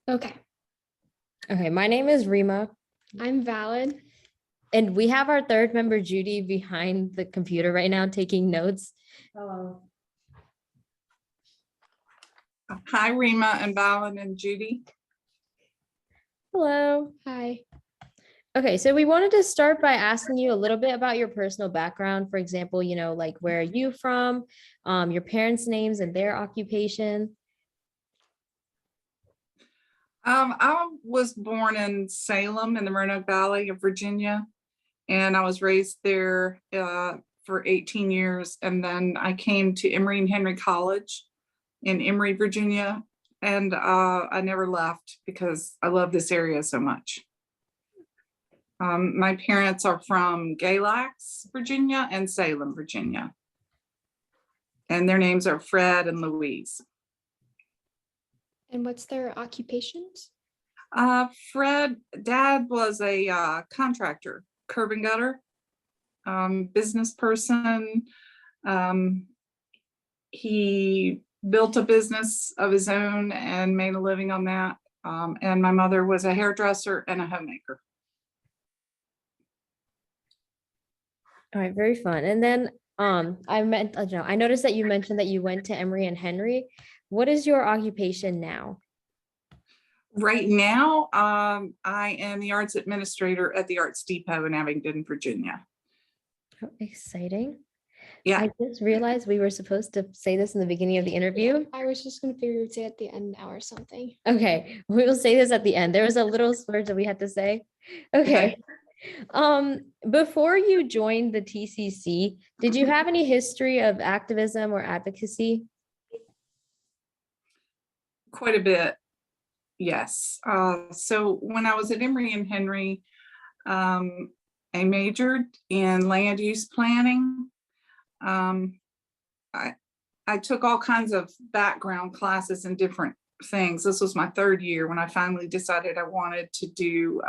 Okay. Okay, my name is Rima, I'm valid. and we have our third member, Judy, behind the computer right now taking notes. Hello. Hi, Rima and Valen and Judy. Hello. Hi. Okay, so we wanted to start by asking you a little bit about your personal background. For example, like where are you from, your parents' names and their occupation. I was born in Salem in the Roanoke Valley of Virginia, and I was raised there for 18 years. And then I came to Emory and Henry College in Emory, Virginia, and I never left because I love this area so much. My parents are from Galax, Virginia, and Salem, Virginia. And their names are Fred and Louise. And what's their occupations? Fred, dad was a contractor, curb and gutter, business person. He built a business of his own and made a living on that. And my mother was a hairdresser and a homemaker. All right, very fun. And then I noticed that you mentioned that you went to Emory and Henry. What is your occupation now? Right now, I am the arts administrator at the Arts Depot in Abingdon, Virginia. How exciting. Yeah. I just realized we were supposed to say this in the beginning of the interview. I was just going to figure it at the end now or something. Okay, we will say this at the end. There was a little swerve that we had to say. Okay. Before you joined the TCC, did you have any history of activism or advocacy? Quite a bit, yes. So when I was at Emory and Henry, I majored in land use planning. I took all kinds of background classes in different things. This was my third year when I finally decided I wanted to do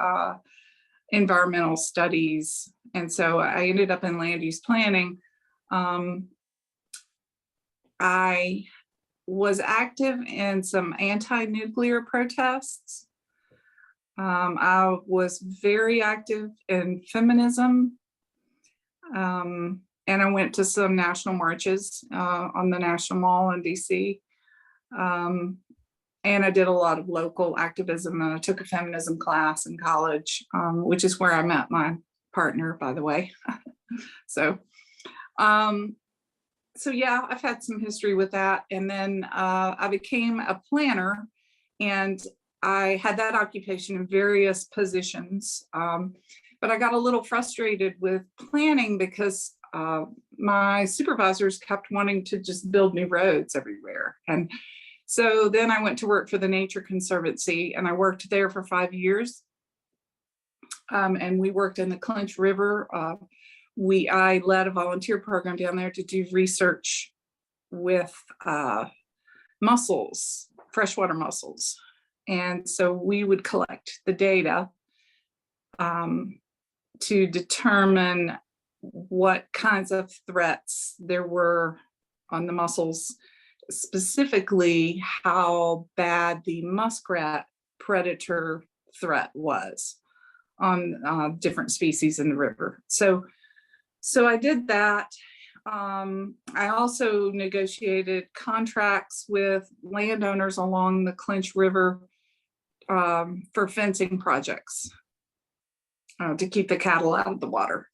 environmental studies. And so I ended up in land use planning. I was active in some anti-nuclear protests. I was very active in feminism. And I went to some national marches on the National Mall in DC. And I did a lot of local activism, and I took a feminism class in college, which is where I met my partner, by the way. So yeah, I've had some history with that. And then I became a planner, and I had that occupation in various positions. But I got a little frustrated with planning because my supervisors kept wanting to just build new roads everywhere. And so then I went to work for the Nature Conservancy, and I worked there for 5 years. And we worked in the Clinch River. I led a volunteer program down there to do research with mussels, freshwater mussels. And so we would collect the data to determine what kinds of threats there were on the mussels, specifically how bad the muskrat predator threat was on different species in the river. So I did that. I also negotiated contracts with landowners along the Clinch River for fencing projects to keep the cattle out of the water.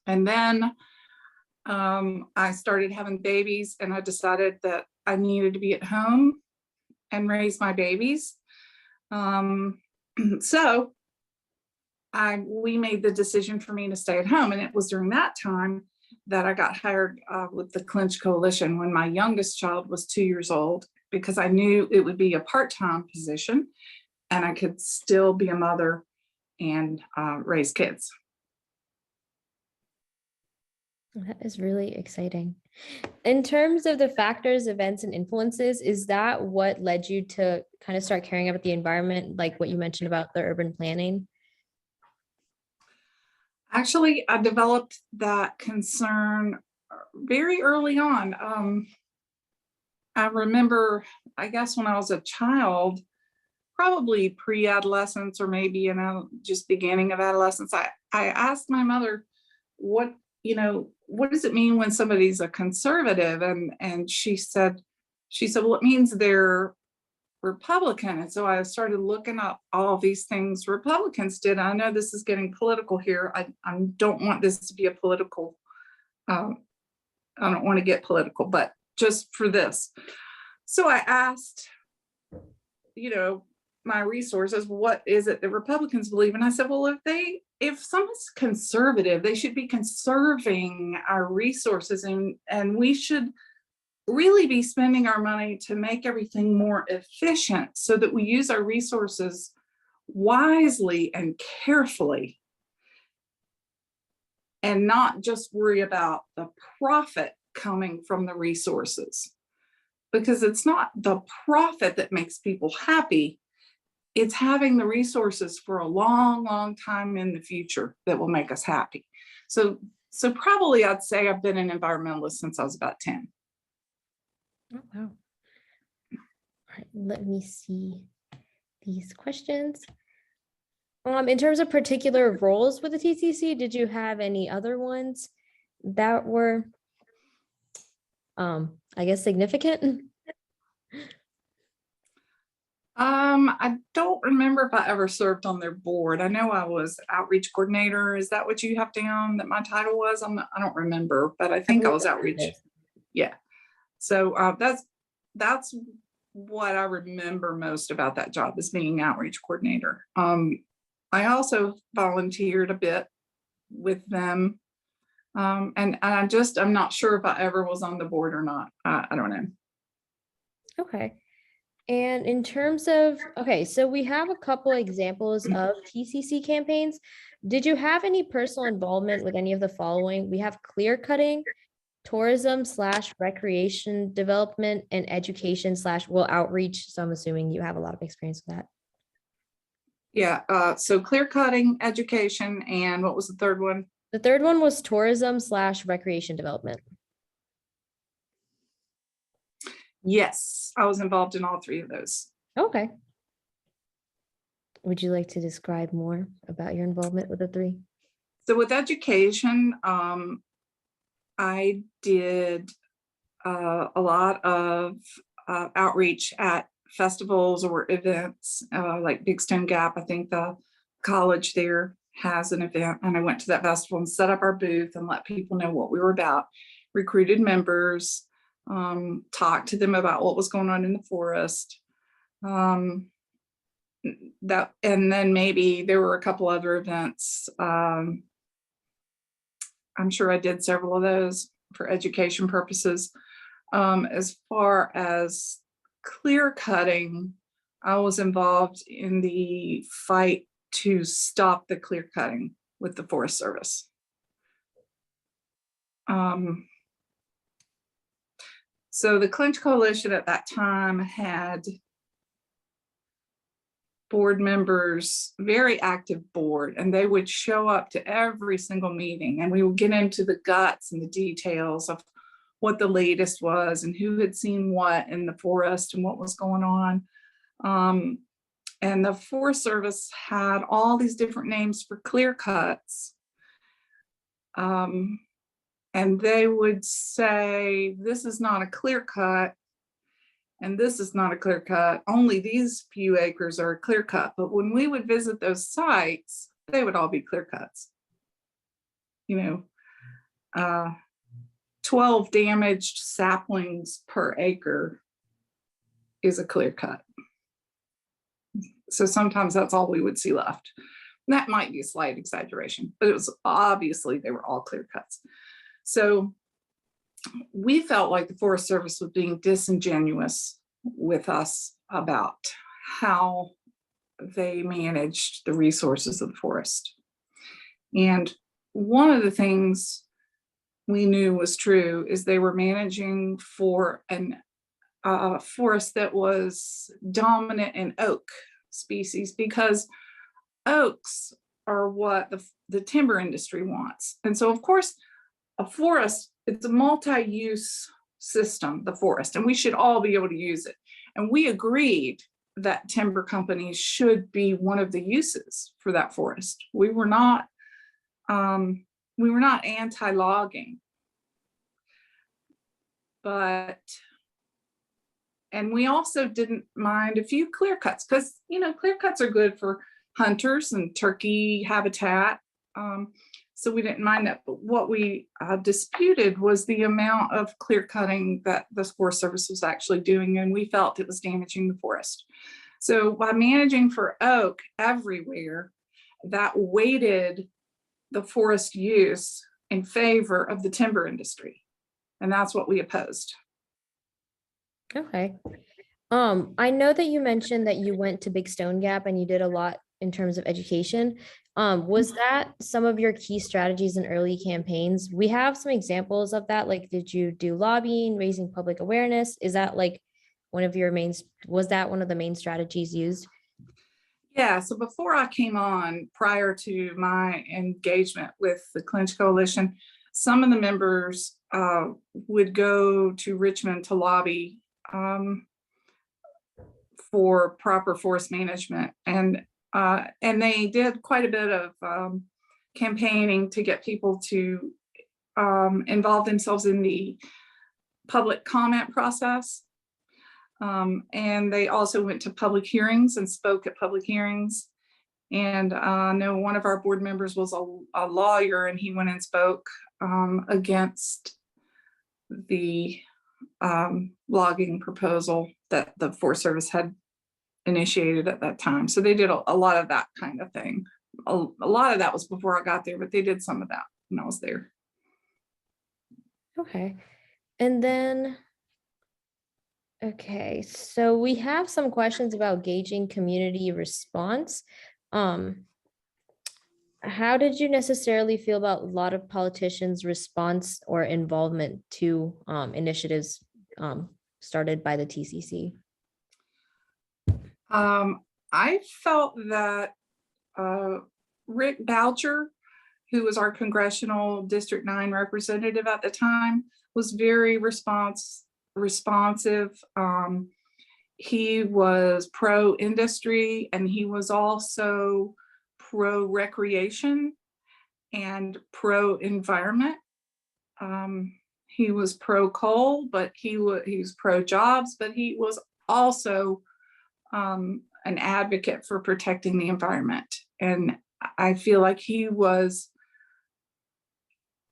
And then I started having babies, and I decided that I needed to be at home and raise my babies. So we made the decision for me to stay at home. And it was during that time that I got hired with the Clinch Coalition when my youngest child was 2 years old, because I knew it would be a part-time position and I could still be a mother and raise kids. That is really exciting. In terms of the factors, events, and influences, is that what led you to kind of start caring about the environment, like what you mentioned about the urban planning? Actually, I developed that concern very early on. I remember, I guess when I was a child, probably pre-adolescence or maybe, just beginning of adolescence. I asked my mother, what does it mean when somebody's a conservative? And she said, well, it means they're Republican. And so I started looking up all these things Republicans did. I know this is getting political here. I don't want this to be a political, I don't want to get political, but just for this. So I asked, my resources, what is it that Republicans believe? And I said, well, if someone's conservative, they should be conserving our resources, and we should really be spending our money to make everything more efficient so that we use our resources wisely and carefully and not just worry about the profit coming from the resources, because it's not the profit that makes people happy. It's having the resources for a long, long time in the future that will make us happy. So probably I'd say I've been an environmentalist since I was about 10. Oh, wow. All right, let me see these questions. In terms of particular roles with the TCC, did you have any other ones that were, I guess, significant? I don't remember if I ever served on their board. I know I was outreach coordinator. Is that what you have down that my title was? I don't remember, but I think I was outreach. Yeah. So that's what I remember most about that job, is being outreach coordinator. I also volunteered a bit with them. And I'm not sure if I ever was on the board or not. I don't know. Okay. And in terms of, so we have a couple examples of TCC campaigns. Did you have any personal involvement with any of the following? We have clear cutting, tourism/recreation development, and education outreach. So I'm assuming you have a lot of experience with that. Yeah. So clear cutting, education, and what was the third one? The third one was tourism/recreation development. Yes, I was involved in all three of those. Okay. Would you like to describe more about your involvement with the three? So with education, I did a lot of outreach at festivals or events, like Big Stone Gap. I think the college there has an event, and I went to that festival and set up our booth and let people know what we were about, recruited members, talked to them about what was going on in the forest. And then maybe there were a couple other events. I'm sure I did several of those for education purposes. As far as clear cutting, I was involved in the fight to stop the clear cutting with the Forest Service. So the Clinch Coalition at that time had board members, very active board, and they would show up to every single meeting, and we would get into the guts and the details of what the latest was and who had seen what in the forest and what was going on. And the Forest Service had all these different names for clear cuts. And they would say, this is not a clear cut, and this is not a clear cut. Only these few acres are a clear cut. But when we would visit those sites, they would all be clear cuts. 12 damaged saplings per acre is a clear cut. So sometimes that's all we would see left. That might be a slight exaggeration, but it was obviously they were all clear cuts. So we felt like the Forest Service was being disingenuous with us about how they managed the resources of the forest. And one of the things we knew was true is they were managing for a forest that was dominant in oak species, because oaks are what the timber industry wants. And so, of course, a forest, it's a multi-use system, the forest, and we should all be able to use it. And we agreed that timber companies should be one of the uses for that forest. We were not anti-logging, and we also didn't mind a few clear cuts, because clear cuts are good for hunters and turkey habitat. So we didn't mind that. But what we disputed was the amount of clear cutting that the Forest Service was actually doing, and we felt it was damaging the forest. So by managing for oak everywhere, that weighted the forest use in favor of the timber industry. And that's what we opposed. Okay. I know that you mentioned that you went to Big Stone Gap and you did a lot in terms of education. Was that some of your key strategies in early campaigns? We have some examples of that. Like, did you do lobbying, raising public awareness? Is that like one of your was that one of the main strategies used? Yeah, so before I came on, prior to my engagement with the Clinch Coalition, some of the members would go to Richmond to lobby for proper forest management. And they did quite a bit of campaigning to get people to involve themselves in the public comment process. And they also went to public hearings and spoke at public hearings. And I know one of our board members was a lawyer, and he went and spoke against the logging proposal that the Forest Service had initiated at that time. So they did a lot of that kind of thing. A lot of that was before I got there, but they did some of that when I was there. Okay. And then, okay, so we have some questions about gauging community response. How did you necessarily feel about a lot of politicians' response or involvement to initiatives started by the TCC? I felt that Rick Boucher, who was our congressional District 9 representative at the time, was very responsive. He was pro-industry, and he was also pro-recreation and pro-environment. He was pro-coal, but he was pro-jobs, but he was also an advocate for protecting the environment. And I feel like he was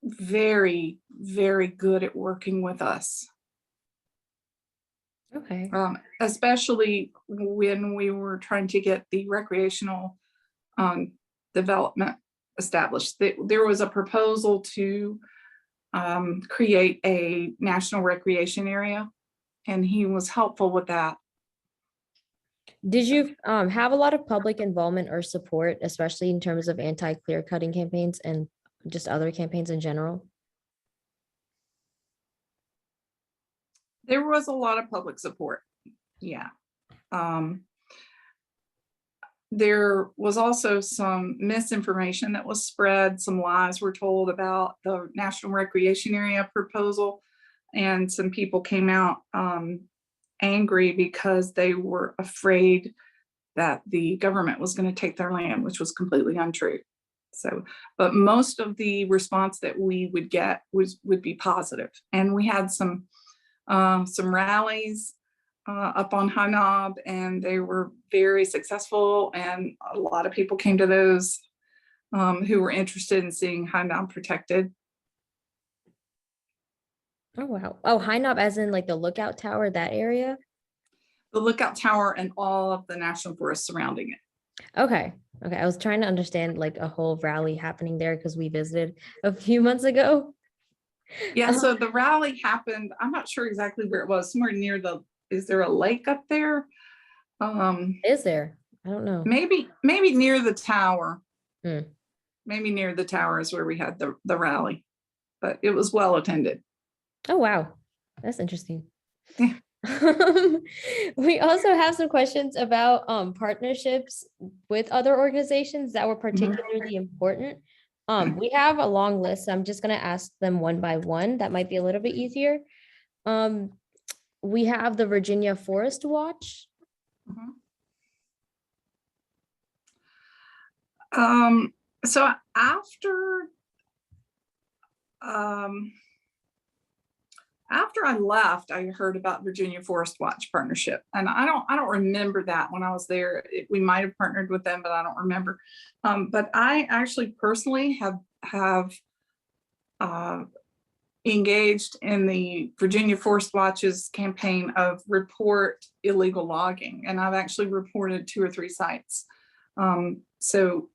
very, very good at working with us. Okay. Especially when we were trying to get the recreational development established. There was a proposal to create a national recreation area, and he was helpful with that. Did you have a lot of public involvement or support, especially in terms of anti-clear cutting campaigns and just other campaigns in general? There was a lot of public support. Yeah. There was also some misinformation that was spread. Some lies were told about the National Recreation Area proposal, and some people came out angry because they were afraid that the government was going to take their land, which was completely untrue. So, but most of the response that we would get would be positive. And we had some rallies up on High Knob, and they were very successful, and a lot of people came to those who were interested in seeing High Knob protected. Oh, wow. Oh, High Knob as in like the lookout tower, that area? The lookout tower and all of the national forests surrounding it. Okay. Okay. I was trying to understand like a whole rally happening there because we visited a few months ago. Yeah, so the rally happened, I'm not sure exactly where it was, somewhere near is there a lake up there? Is there? I don't know. Maybe near the tower. Hmm. Maybe near the tower is where we had the rally, but it was well attended. Oh, wow. That's interesting. Yeah. We also have some questions about partnerships with other organizations that were particularly important. We have a long list. So I'm just going to ask them one by one. That might be a little bit easier. We have the Virginia Forest Watch. So after I left, I heard about Virginia Forest Watch Partnership, and I don't remember that when I was there. We might have partnered with them, but I don't remember. But I actually personally have engaged in the Virginia Forest Watch's campaign of report illegal logging, and I've actually reported 2 or 3 sites. So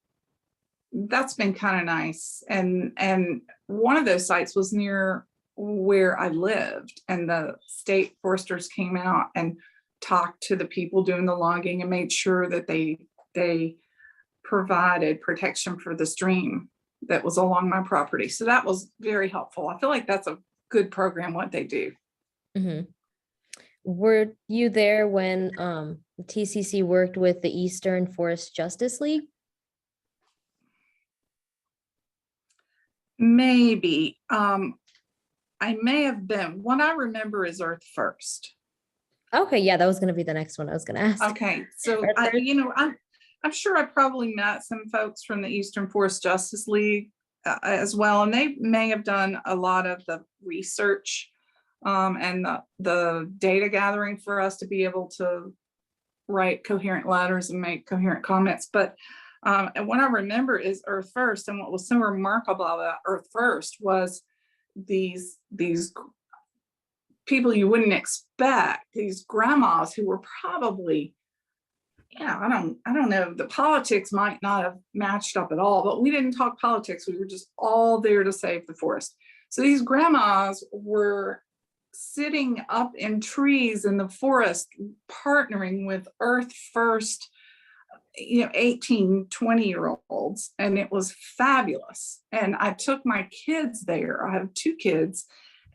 that's been kind of nice. And one of those sites was near where I lived, and the state foresters came out and talked to the people doing the logging and made sure that they provided protection for the stream that was along my property. So that was very helpful. I feel like that's a good program, what they do. Mhm. Were you there when the TCC worked with the Eastern Forest Justice League? Maybe. I may have been. What I remember is Earth First. Okay, yeah, that was going to be the next one I was going to ask. Okay, so Earth First? I'm sure I probably met some folks from the Eastern Forest Justice League as well, and they may have done a lot of the research and the data gathering for us to be able to write coherent letters and make coherent comments. But and what I remember is Earth First, and what was so remarkable about Earth First was these people you wouldn't expect, these grandmas who were probably, I don't know, the politics might not have matched up at all, but we didn't talk politics. We were just all there to save the forest. So these grandmas were sitting up in trees in the forest, partnering with Earth First, 18, 20-year-olds, and it was fabulous. And I took my kids there. I have 2 kids,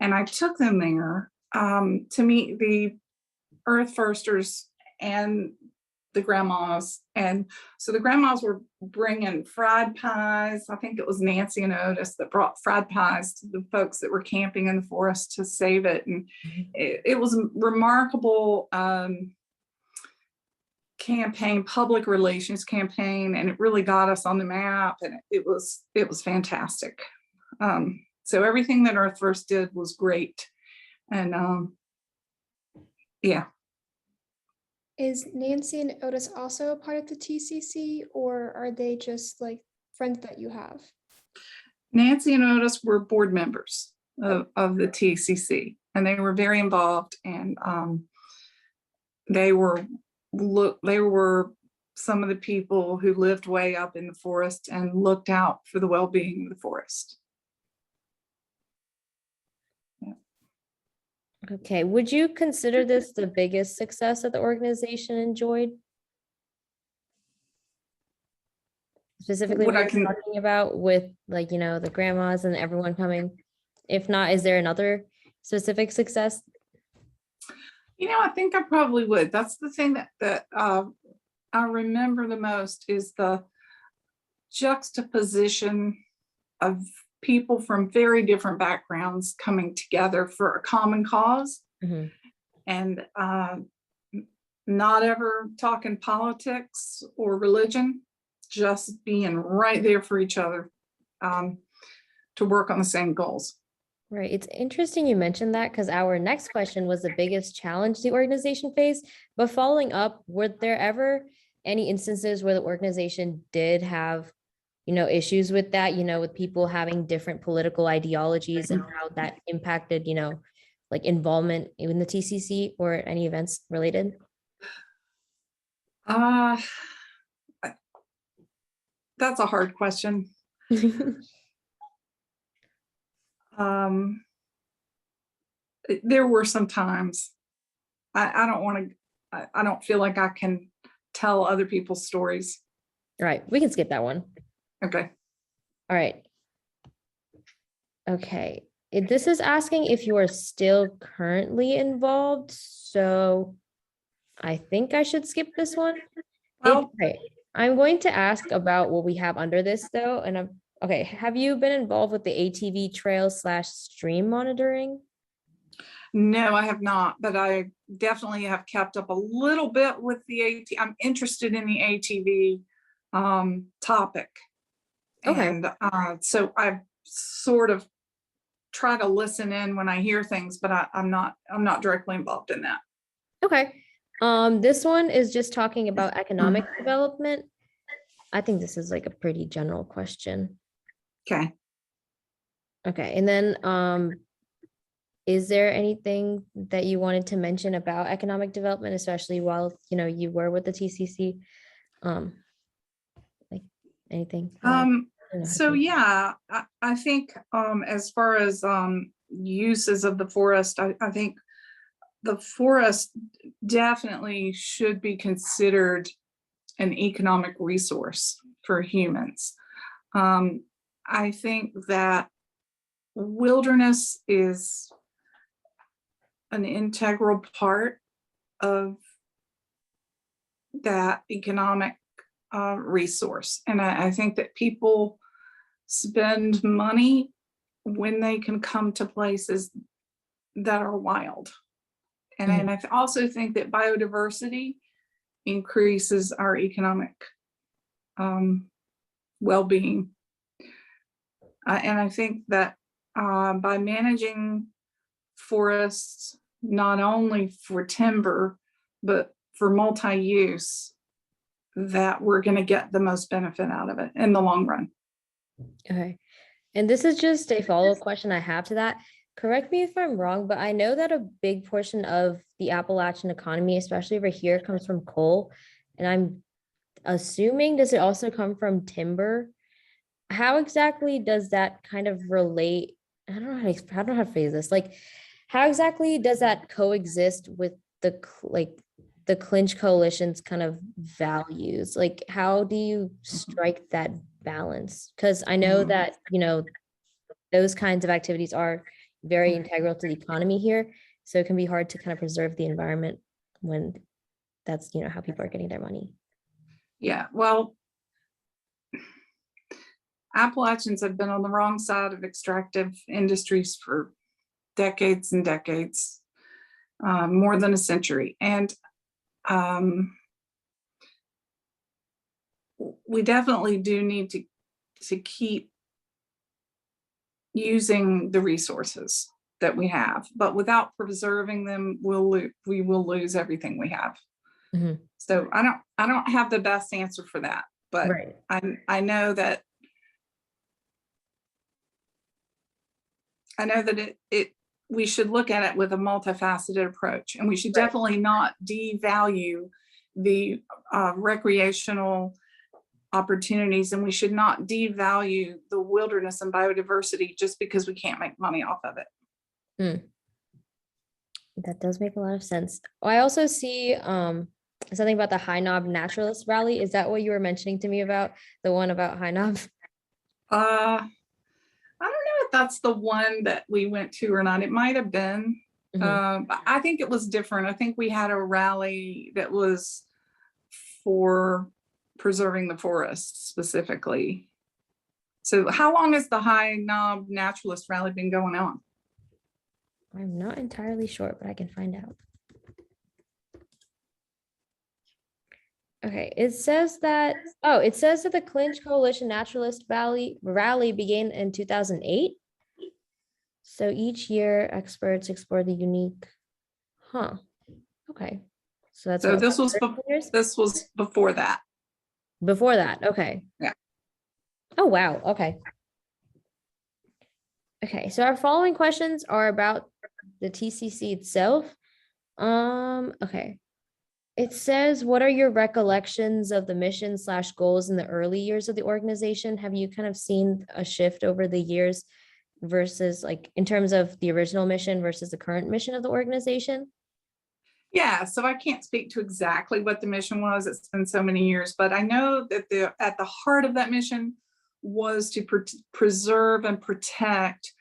and I took them there to meet the Earth Firsters and the grandmas. And so the grandmas were bringing fried pies. I think it was Nancy and Otis that brought fried pies to the folks that were camping in the forest to save it. And it was a remarkable campaign, public relations campaign, and it really got us on the map, and it was fantastic. So everything that Earth First did was great. And yeah. Is Nancy and Otis also a part of the TCC, or are they just like friends that you have? Nancy and Otis were board members of the TCC, and they were very involved, and they were some of the people who lived way up in the forest and looked out for the well-being of the forest. Okay, would you consider this the biggest success that the organization enjoyed? Specifically, what you're talking about with, like, the grandmas and everyone coming. If not, is there another specific success? I think I probably would. That's the thing that I remember the most, is the juxtaposition of people from very different backgrounds coming together for a common cause. Mm-hmm. And not ever talking politics or religion, just being right there for each other to work on the same goals. Right. It's interesting you mentioned that, because our next question was the biggest challenge the organization faced. But following up, were there ever any instances where the organization did have, issues with that, with people having different political ideologies and how that impacted, like involvement in the TCC or any events related? That's a hard question. There were some times. I don't feel like I can tell other people's stories. Right. We can skip that one. Okay. All right. Okay. This is asking if you are still currently involved. So I think I should skip this one. Well, okay. I'm going to ask about what we have under this though. And okay. Have you been involved with the ATV trail / stream monitoring? No, I have not, but I definitely have kept up a little bit with the ATV. I'm interested in the ATV topic. Okay. And so I sort of try to listen in when I hear things, but I'm not directly involved in that. Okay. This one is just talking about economic development. I think this is like a pretty general question. Okay. Okay, and then is there anything that you wanted to mention about economic development, especially while you were with the TCC? Like anything? I don't know how to So phrase it. yeah, I think as far as uses of the forest, I think the forest definitely should be considered an economic resource for humans. I think that wilderness is an integral part of that economic resource. And I think that people spend money when they can come to places that are wild. And, Mhm. and I also think that biodiversity increases our economic well-being. And I think that by managing forests, not only for timber, but for multi-use, that we're going to get the most benefit out of it in the long run. Okay. And this is just a follow-up question I have to that. Correct me if I'm wrong, but I know that a big portion of the Appalachian economy, especially over here, comes from coal. And I'm assuming, does it also come from timber? How exactly does that kind of relate? I don't know I don't know how to phrase this. Like, how exactly does that coexist with the Clinch Coalition's kind of values? Like, how do you strike that balance? Because I know that, those kinds of activities are very integral to the economy here. So it can be hard to kind of preserve the environment when that's, how people are getting their money. Yeah, well, Appalachians have been on the wrong side of extractive industries for decades and decades, more than a century. And we definitely do need to keep using the resources that we have, but without preserving them, we will lose everything we have. Mhm. So I don't have the best answer for that, but Right. I know that we should look at it with a multifaceted approach, and we should Right. definitely not devalue the recreational opportunities, and we should not devalue the wilderness and biodiversity just because we can't make money off of it. That does make a lot of sense. I also see something about the High Knob Naturalist Rally. Is that what you were mentioning to me about? The one about High Knob? I don't know if that's the one that we went to or not. It might have been. But I think it was different. I think we had a rally that was for preserving the forest specifically. So how long has the High Knob Naturalist Rally been going on? I'm not entirely sure, but I can find out. Okay, it says that the Clinch Coalition Naturalist Rally began in 2008. So each year experts explore the unique, okay. So that's So what, this was 13 years? this was before that. Before that, okay. Yeah. Oh, wow, okay. Okay, so our following questions are about the TCC itself. Okay. It says, what are your recollections of the mission / goals in the early years of the organization? Have you kind of seen a shift over the years versus like in terms of the original mission versus the current mission of the organization? Yeah, so I can't speak to exactly what the mission was. It's been so many years, but I know that at the heart of that mission was to preserve and protect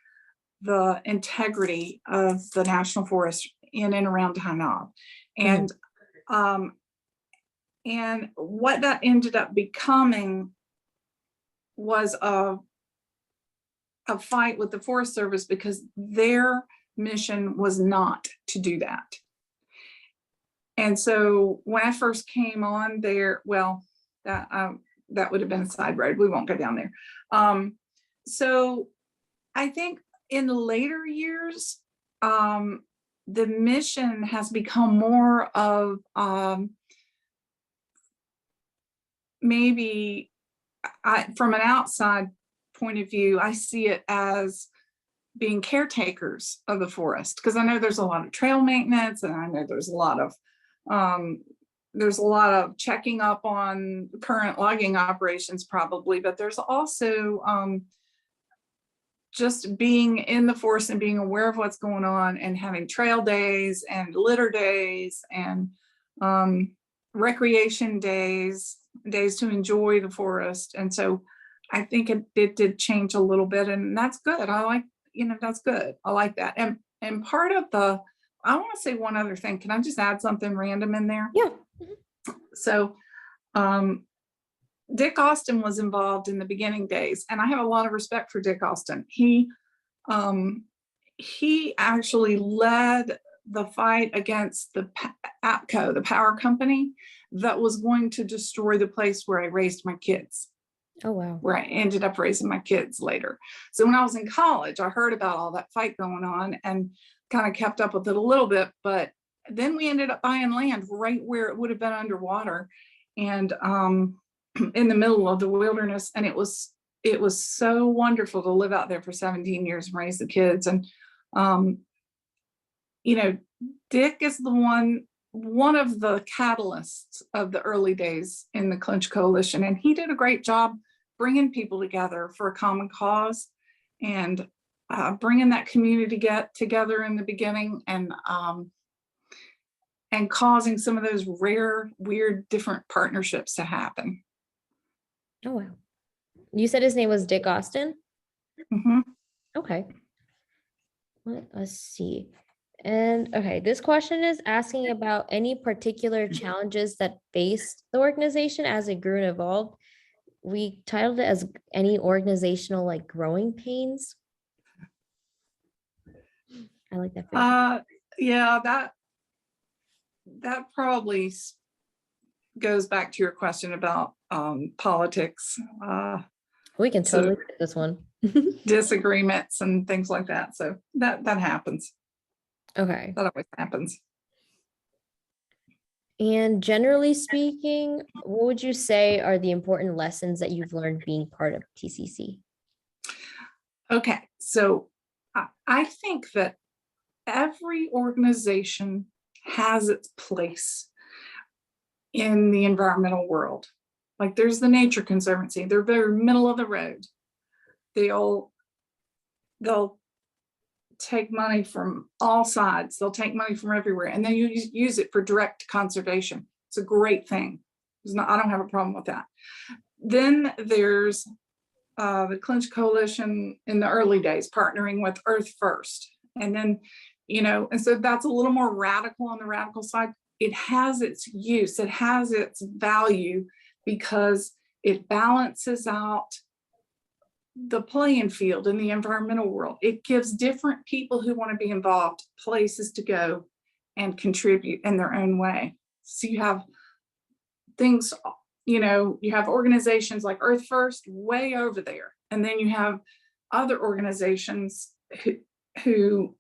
the integrity of the national forest in and around High Knob. And what that ended up becoming was a fight with the Forest Service because their mission was not to do that. And so when I first came on there, well, that would have been a side road. We won't go down there. So I think in later years, the mission has become more of maybe from an outside point of view, I see it as being caretakers of the forest, because I know there's a lot of trail maintenance, and I know there's a lot of checking up on current logging operations probably, but there's also just being in the forest and being aware of what's going on, and having trail days and litter days and recreation days to enjoy the forest. And so I think it did change a little bit, and that's good. I like, that's good. I like that. And part of I want to say one other thing. Can I just add something random in there? Yeah. So Dick Austin was involved in the beginning days, and I have a lot of respect for Dick Austin. He actually led the fight against the APCO, the power company, that was going to destroy the place where I raised my kids. Oh, wow. Where I ended up raising my kids later. So when I was in college, I heard about all that fight going on and kind of kept up with it a little bit, but then we ended up buying land right where it would have been underwater, and in the middle of the wilderness. And it was so wonderful to live out there for 17 years and raise the kids. And Dick is one of the catalysts of the early days in the Clinch Coalition, and he did a great job bringing people together for a common cause, and bringing that community together in the beginning, and causing some of those rare, weird, different partnerships to happen. Oh, wow. You said his name was Dick Austin? Mm-hmm. Okay. Let us see. And okay, this question is asking about any particular challenges that faced the organization as it grew and evolved. We titled it as any organizational growing pains. I like that phrase. Yeah, that probably goes back to your question about politics. We can totally get this one. Disagreements and things like that. So that happens. Okay. That always happens. And generally speaking, what would you say are the important lessons that you've learned being part of TCC? Okay, so I think that every organization has its place in the environmental world. Like there's the Nature Conservancy, they're very middle of the road. They'll take money from all sides. They'll take money from everywhere, and then you use it for direct conservation. It's a great thing. I don't have a problem with that. Then there's the Clinch Coalition in the early days, partnering with Earth First. And then, and so that's a little more radical on the radical side. It has its use, it has its value, because it balances out the playing field in the environmental world. It gives different people who want to be involved places to go and contribute in their own way. So you have things, you have organizations like Earth First way over there. And then you have other organizations who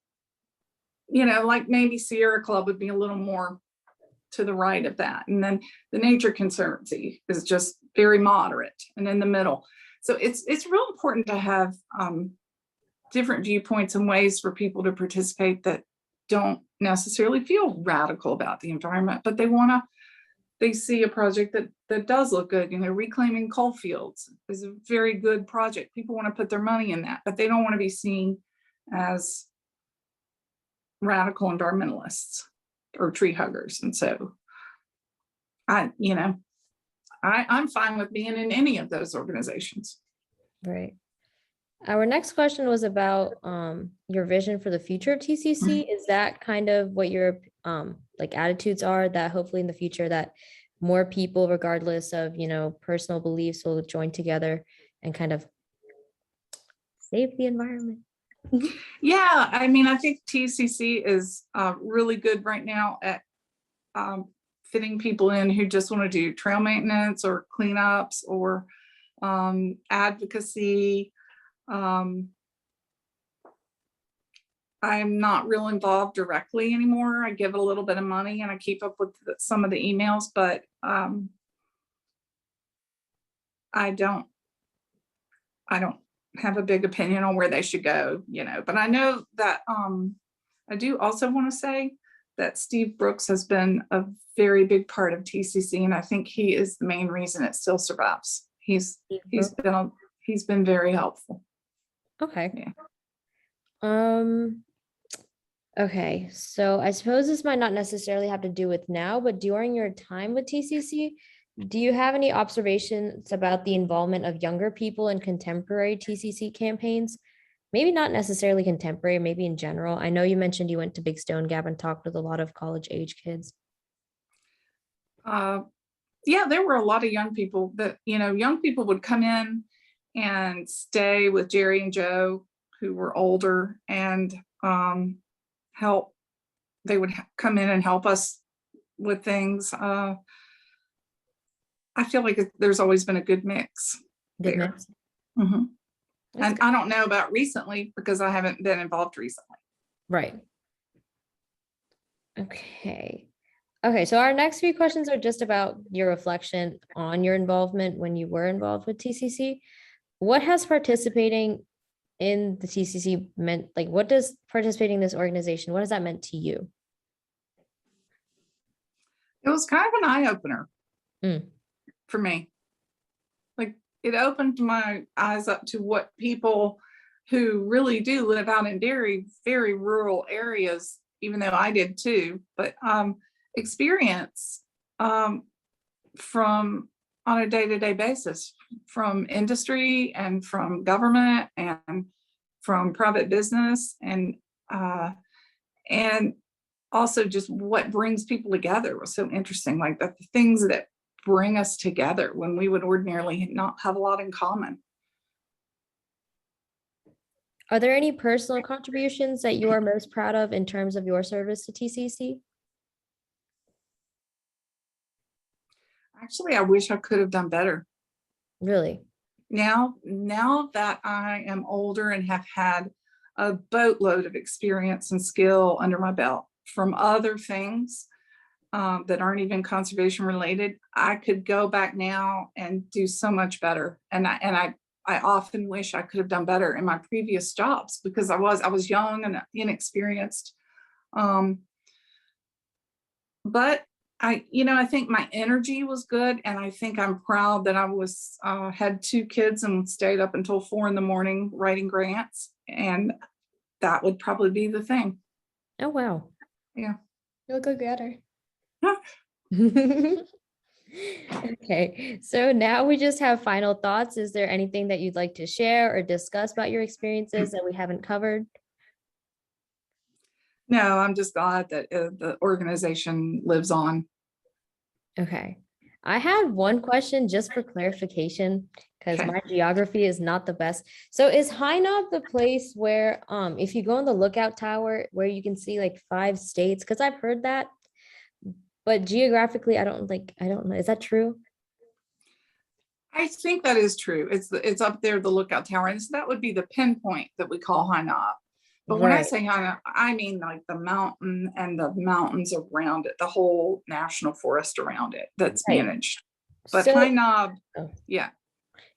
like maybe Sierra Club would be a little more to the right of that. And then the Nature Conservancy is just very moderate and in the middle. So it's real important to have different viewpoints and ways for people to participate that don't necessarily feel radical about the environment, but they see a project that does look good. Reclaiming coal fields is a very good project. People want to put their money in that, but they don't want to be seen as radical environmentalists or tree huggers. And so I'm fine with being in any of those organizations. Right. Our next question was about your vision for the future of TCC. Is that kind of what your attitudes are, that hopefully in the future that more people, regardless of personal beliefs, will join together and kind of save the environment? Yeah, I think TCC is really good right now at fitting people in who just want to do trail maintenance or cleanups or advocacy. I'm not real involved directly anymore. I give a little bit of money and I keep up with some of the emails, but I don't have a big opinion on where they should go, but I know that I do also want to say that Steve Brooks has been a very big part of TCC, and I think he is the main reason it still survives. He's been very helpful. Okay. Yeah. Okay, so I suppose this might not necessarily have to do with now, but during your time with TCC, do you have any observations about the involvement of younger people in contemporary TCC campaigns? Maybe not necessarily contemporary, maybe in general. I know you mentioned you went to Big Stone Gap and talked with a lot of college age kids. Yeah, there were a lot of young people that, young people would come in and stay with Jerry and Joe, who were older, and help. They would come in and help us with things. I feel like there's always been a good mix. Good mix. Mm-hmm. And I don't know about recently because I haven't been involved recently. Right. Okay. Okay, so our next few questions are just about your reflection on your involvement when you were involved with TCC. What has participating in the TCC meant? Like, what does participating in this organization, what has that meant to you? It was kind of an eye-opener for me. Like, it opened my eyes up to what people who really do live out in very rural areas, even though I did too, but experience from on a day-to-day basis, from industry and from government and from private business, and also just what brings people together was so interesting. Like the things that bring us together when we would ordinarily not have a lot in common. Are there any personal contributions that you are most proud of in terms of your service to TCC? Actually, I wish I could have done better. Really? Now that I am older and have had a boatload of experience and skill under my belt from other things that aren't even conservation related, I could go back now and do so much better. And I often wish I could have done better in my previous jobs because I was young and inexperienced. But I think my energy was good, and I think I'm proud that I was had 2 kids and stayed up until 4 a.m. writing grants, and that would probably be the thing. Oh, wow. Yeah. You'll go get her. Okay, so now we just have final thoughts. Is there anything that you'd like to share or discuss about your experiences that we haven't covered? No, I'm just glad that the organization lives on. Okay. I had one question just for clarification because Okay. my geography is not the best. So is High Knob the place where if you go on the lookout tower where you can see like 5 states? Because I've heard that, but geographically I don't know. Is that true? I think that is true. It's up there, the lookout tower, and so that would be the pinpoint that we call High Knob. But when I Right. say High Knob, I mean like the mountain and the mountains around it, the whole national forest around it that's Right. managed. But So High Knob, Oh. yeah.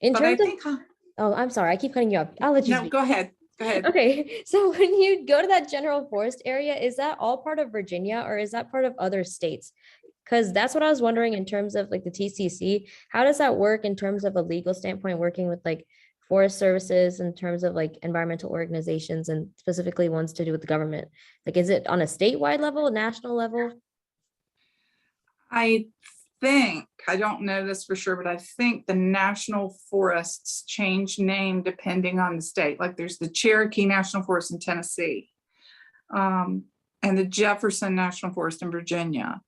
in But I terms of, think, oh, I'm sorry, I keep cutting you off. I'll let you no, speak. go ahead. Go ahead. Okay, so when you go to that general forest area, is that all part of Virginia or is that part of other states? Because that's what I was wondering in terms of like the TCC. How does that work in terms of a legal standpoint, working with like forest services in terms of like environmental organizations and specifically ones to do with the government? Like, is it on a statewide level, national level? I don't know this for sure, but I think the national forests change name depending on the state. Like there's the Cherokee National Forest in Tennessee, and the Jefferson National Forest in Virginia.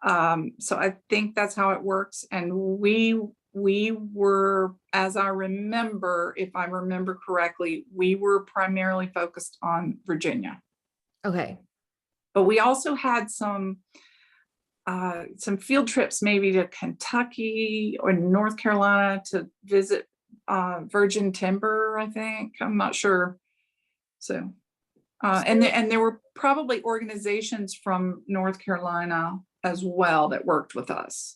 So I think that's how it works. And we were, as I remember, if I remember correctly, we were primarily focused on Virginia. Okay. But we also had some some field trips maybe to Kentucky or North Carolina to visit virgin timber, I think. I'm not sure. So, and there were probably organizations from North Carolina as well that worked with us.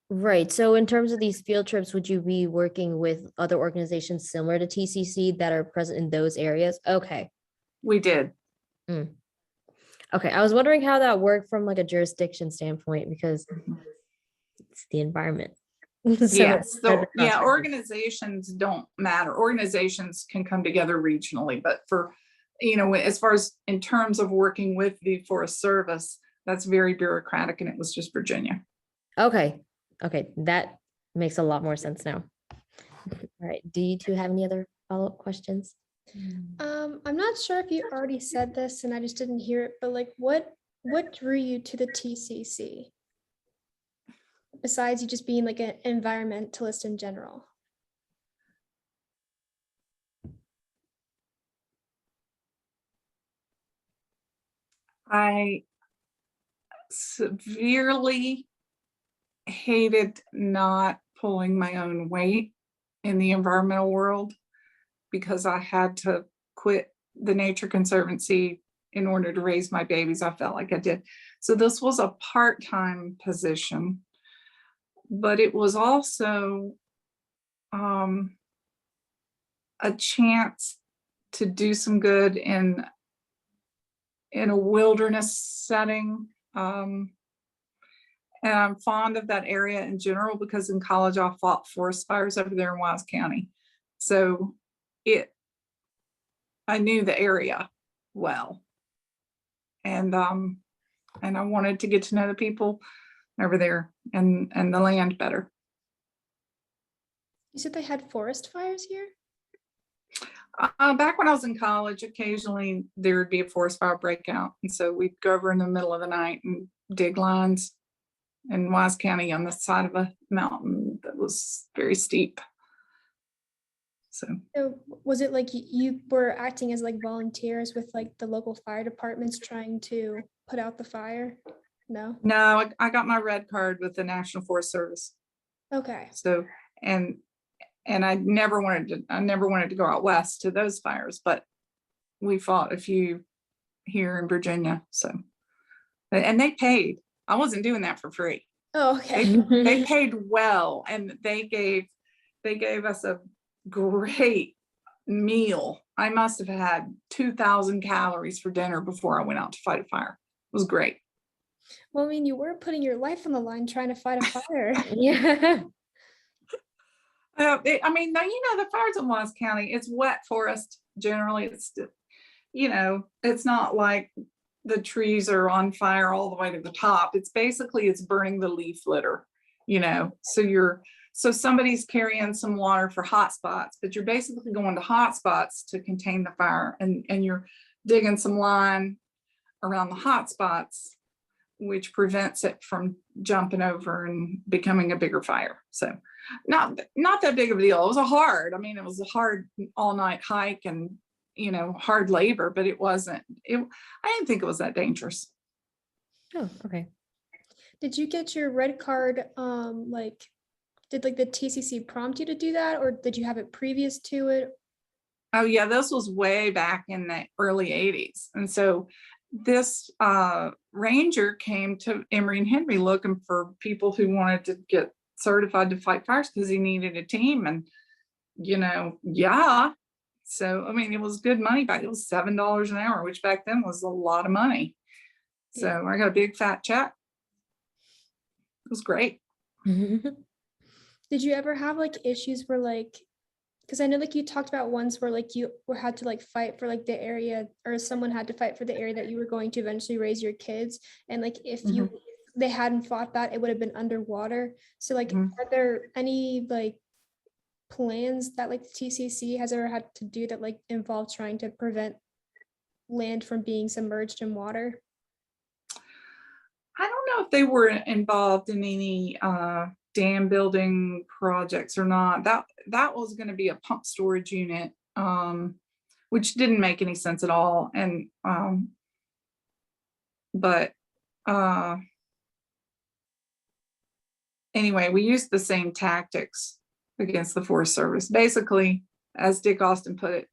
Right. So in terms of these field trips, would you be working with other organizations similar to TCC that are present in those areas? Okay. We did. Okay. I was wondering how that worked from like a jurisdiction standpoint because it's the environment. Yes. So, yeah, cross-reference. organizations don't matter. Organizations can come together regionally, but for, as far as in terms of working with the Forest Service, that's very bureaucratic, and it was just Virginia. Okay. Okay. That makes a lot more sense now. All right. Do you two have any other follow-up questions? I'm not sure if you already said this and I just didn't hear it, but like what drew you to the TCC? Besides you just being like an environmentalist in general. I severely hated not pulling my own weight in the environmental world because I had to quit the Nature Conservancy in order to raise my babies. I felt like I did. So this was a part-time position, but it was also a chance to do some good in a wilderness setting. And I'm fond of that area in general because in college I fought forest fires over there in Wise County. So I knew the area well. And I wanted to get to know the people over there and the land better. You said they had forest fires here? Back when I was in college, occasionally there would be a forest fire breakout. And so we'd go over in the middle of the night and dig lines in Wise County on the side of a mountain that was very steep. So was it like you were acting as like volunteers with like the local fire departments trying to put out the fire? No? No, I got my red card with the National Forest Service. Okay. So, and I never wanted to go out west to those fires, but we fought a few here in Virginia. So, and they paid. I wasn't doing that for free. Oh, okay. They paid well, and they gave us a great meal. I must have had 2,000 calories for dinner before I went out to fight a fire. It was great. Well, I mean, you were putting your life on the line trying to fight a fire. Yeah. The fires in Wise County, it's wet forest generally. It's not like the trees are on fire all the way to the top. It's burning the leaf litter, so somebody's carrying some water for hot spots, but you're basically going to hot spots to contain the fire, and you're digging some line around the hot spots, which prevents it from jumping over and becoming a bigger fire. So not that big of a deal. It was it was a hard all night hike and, hard labor, but I didn't think it was that dangerous. Oh, okay. Did you get your red card? Did like the TCC prompt you to do that, or did you have it previous to it? Oh yeah, this was way back in the early 80s. And so this ranger came to Emory and Henry looking for people who wanted to get certified to fight fires because he needed a team. And, yeah. So, it was good money back. It was $7 an hour, which back then was a lot of money. So Yeah. I got a big fat check. It was great. Did you ever have like issues where because I know like you talked about ones where like you had to like fight for like the area, or someone had to fight for the area that you were going to eventually raise your kids, and like if they hadn't fought that, it would have been underwater. So like are there any like plans that like the TCC has ever had to do that like involve trying to prevent land from being submerged in water? I don't know if they were involved in any dam building projects or not. That was going to be a pump storage unit, which didn't make any sense at all. And but anyway, we used the same tactics against the Forest Service. Basically, as Dick Austin put it,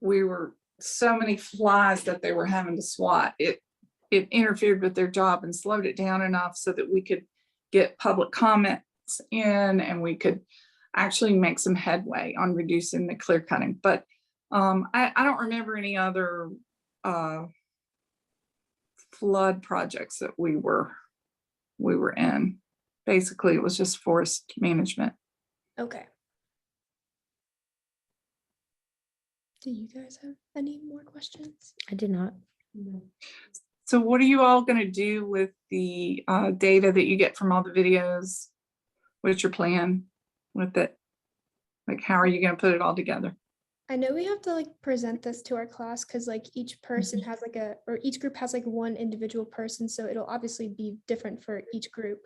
we were so many flies that they were having to swat. It interfered with their job and slowed it down enough so that we could get public comments in and we could actually make some headway on reducing the clear cutting. But I don't remember any other flood projects that we were in. Basically, it was just forest management. Okay. Do you guys have any more questions? I did not. So what are you all going to do with the data that you get from all the videos? What's your plan with it? Like, how are you going to put it all together? I know we have to like present this to our class because like each person has like or each group has like one individual person, so it'll obviously be different for each group.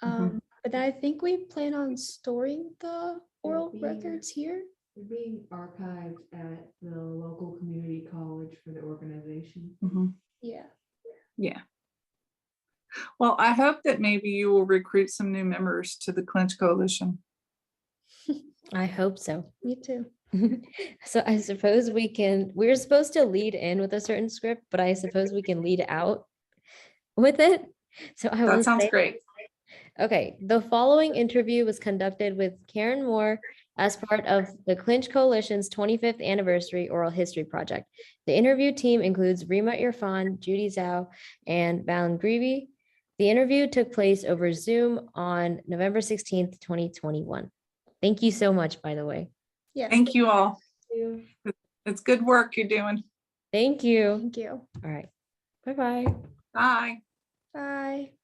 But then I think we plan on storing the oral records here. They're being archived at the local community college for the organization. Yeah. Yeah. Well, I hope that maybe you will recruit some new members to the Clinch Coalition. I hope so. Me too. So I suppose we're supposed to lead in with a certain script, but I suppose we can lead out with it. So I will That sounds say, great. okay, the following interview was conducted with Karen Moore as part of the Clinch Coalition's 25th anniversary oral history project. The interview team includes Rima Irfan, Judy Zhao, and Valen Greavy. The interview took place over Zoom on November 16th, 2021. Thank you so much, by the way. Yes. Thank you all. It's good work you're doing. Thank you. Thank you. All right. Bye-bye. Bye. Bye.